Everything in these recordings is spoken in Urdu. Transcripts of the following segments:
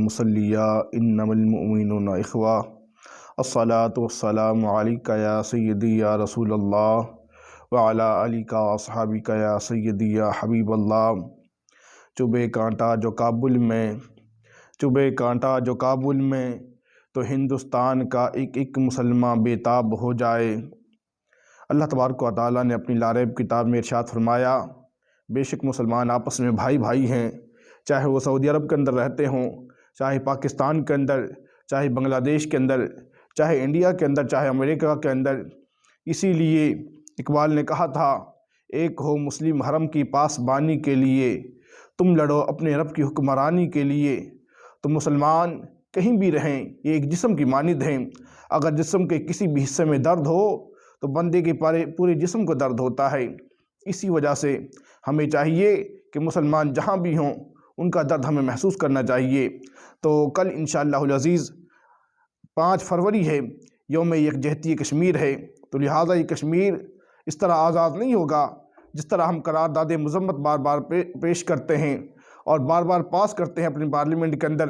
مصلیہ انما المؤمنون اخوہ الصلاۃ والسلام علیکہ یا سیدی یا رسول اللہ وعلی آلک واصحابک یا سیدی یا حبیب اللہ۔ چبھے کانٹا جو کابل میں تو ہندوستان کا ایک ایک مسلمان بے تاب ہو جائے۔ اللہ تبارک و تعالیٰ نے اپنی لاریب کتاب میں ارشاد فرمایا، بے شک مسلمان آپس میں بھائی بھائی ہیں، چاہے وہ سعودی عرب کے اندر رہتے ہوں، چاہے پاکستان کے اندر، چاہے بنگلہ دیش کے اندر، چاہے انڈیا کے اندر، چاہے امریکہ کے اندر۔ اسی لیے اقبال نے کہا تھا، ایک ہو مسلم حرم کی پاسبانی کے لیے، تم لڑو اپنے رب کی حکمرانی کے لیے۔ تو مسلمان کہیں بھی رہیں، یہ ایک جسم کی مانند ہیں۔ اگر جسم کے کسی بھی حصے میں درد ہو تو بندے کے پورے جسم کو درد ہوتا ہے۔ اسی وجہ سے ہمیں چاہیے کہ مسلمان جہاں بھی ہوں ان کا درد ہمیں محسوس کرنا چاہیے۔ تو کل انشاءاللہ العزیز 5 فروری ہے، یوم یکجہتی کشمیر ہے، تو لہٰذا یہ کشمیر اس طرح آزاد نہیں ہوگا جس طرح ہم قرارداد مذمت بار بار پیش کرتے ہیں اور بار بار پاس کرتے ہیں اپنی پارلیمنٹ کے اندر،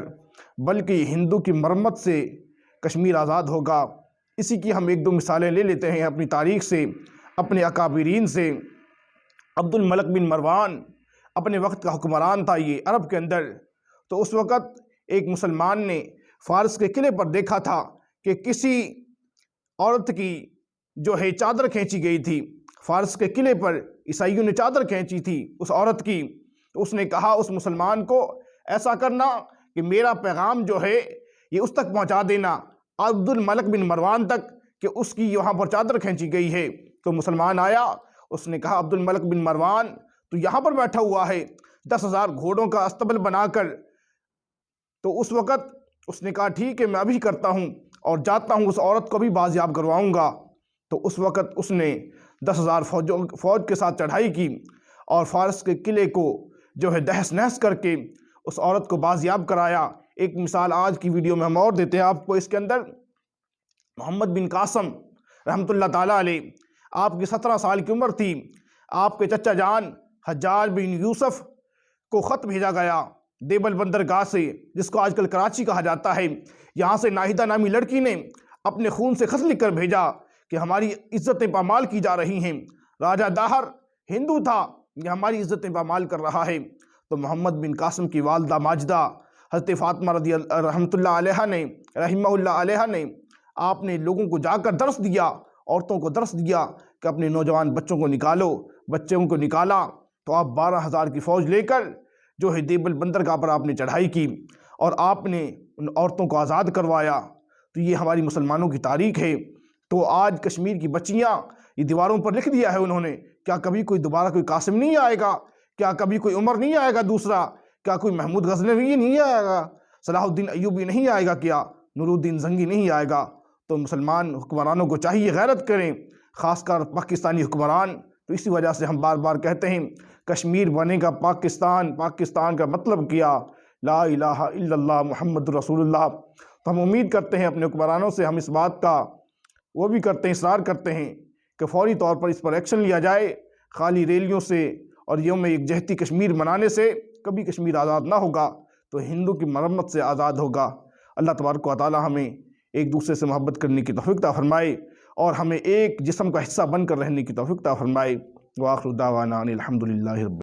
بلکہ ہندو کی مرمت سے کشمیر آزاد ہوگا۔ اسی کی ہم 1-2 مثالیں لے لیتے ہیں اپنی تاریخ سے، اپنے اکابرین سے۔ عبد الملک بن مروان اپنے وقت کا حکمران تھا یہ عرب کے اندر، تو اس وقت ایک مسلمان نے فارس کے قلعے پر دیکھا تھا کہ کسی عورت کی جو ہے چادر کھینچی گئی تھی۔ فارس کے قلعے پر عیسائیوں نے چادر کھینچی تھی اس عورت کی، تو اس نے کہا اس مسلمان کو ایسا کرنا کہ میرا پیغام جو ہے یہ اس تک پہنچا دینا، عبد الملک بن مروان تک، کہ اس کی یہاں پر چادر کھینچی گئی ہے۔ تو مسلمان آیا، اس نے کہا عبد الملک بن مروان تو یہاں پر بیٹھا ہوا ہے 10,000 گھوڑوں کا استبل بنا کر۔ تو اس وقت اس نے کہا ٹھیک ہے میں ابھی کرتا ہوں اور جاتا ہوں، اس عورت کو بھی بازیاب کرواؤں گا۔ تو اس وقت اس نے 10,000 فوج کے ساتھ چڑھائی کی اور فارس کے قلعے کو جو ہے دہس نہس کر کے اس عورت کو بازیاب کرایا۔ ایک مثال آج کی ویڈیو میں ہم اور دیتے ہیں آپ کو، اس کے اندر محمد بن قاسم رحمۃ اللہ تعالیٰ علیہ، آپ کی 17 سال کی عمر تھی، آپ کے چچا جان حجاج بن یوسف کو خط بھیجا گیا دیبل بندرگاہ سے، جس کو آج کل کراچی کہا جاتا ہے۔ یہاں سے ناہیدہ نامی لڑکی نے اپنے خون سے خط لکھ کر بھیجا کہ ہماری عزتیں پامال کی جا رہی ہیں، راجہ داہر ہندو تھا، یہ ہماری عزتیں پامال کر رہا ہے۔ تو محمد بن قاسم کی والدہ ماجدہ حضرت فاطمہ رحمۃ اللہ علیہ نے رحمہ اللہ علیہ نے آپ نے لوگوں کو جا کر درس دیا، عورتوں کو درس دیا کہ اپنے نوجوان بچوں کو نکالو۔ بچوں کو نکالا تو آپ 12,000 کی فوج لے کر جو ہے دیبل بندرگاہ پر آپ نے چڑھائی کی اور آپ نے ان عورتوں کو آزاد کروایا۔ تو یہ ہماری مسلمانوں کی تاریخ ہے۔ تو آج کشمیر کی بچیاں یہ دیواروں پر لکھ دیا ہے انہوں نے، کیا کبھی کوئی دوبارہ کوئی قاسم نہیں آئے گا؟ کیا کبھی کوئی عمر نہیں آئے گا دوسرا؟ کیا کوئی محمود غزنوی نہیں آئے گا؟ صلاح الدین ایوبی نہیں آئے گا؟ کیا نور الدین زنگی نہیں آئے گا؟ تو مسلمان حکمرانوں کو چاہیے غیرت کریں، خاص کر پاکستانی حکمران۔ تو اسی وجہ سے ہم بار بار کہتے ہیں کشمیر بنے گا پاکستان، پاکستان کا مطلب کیا لا الہ الا اللہ محمد رسول اللہ۔ تو ہم امید کرتے ہیں اپنے حکمرانوں سے، ہم اس بات کا وہ بھی کرتے ہیں، اصرار کرتے ہیں کہ فوری طور پر اس پر ایکشن لیا جائے۔ خالی ریلیوں سے اور یوم یکجہتی کشمیر منانے سے کبھی کشمیر آزاد نہ ہوگا، تو ہندو کی مرمت سے آزاد ہوگا۔ اللہ تبارک و تعالی ہمیں ایک دوسرے سے محبت کرنے کی توفیق عطا فرمائے اور ہمیں ایک جسم کا حصہ بن کر رہنے کی توفیق عطا فرمائے۔ وآخر دعوانا ان الحمد للہ رب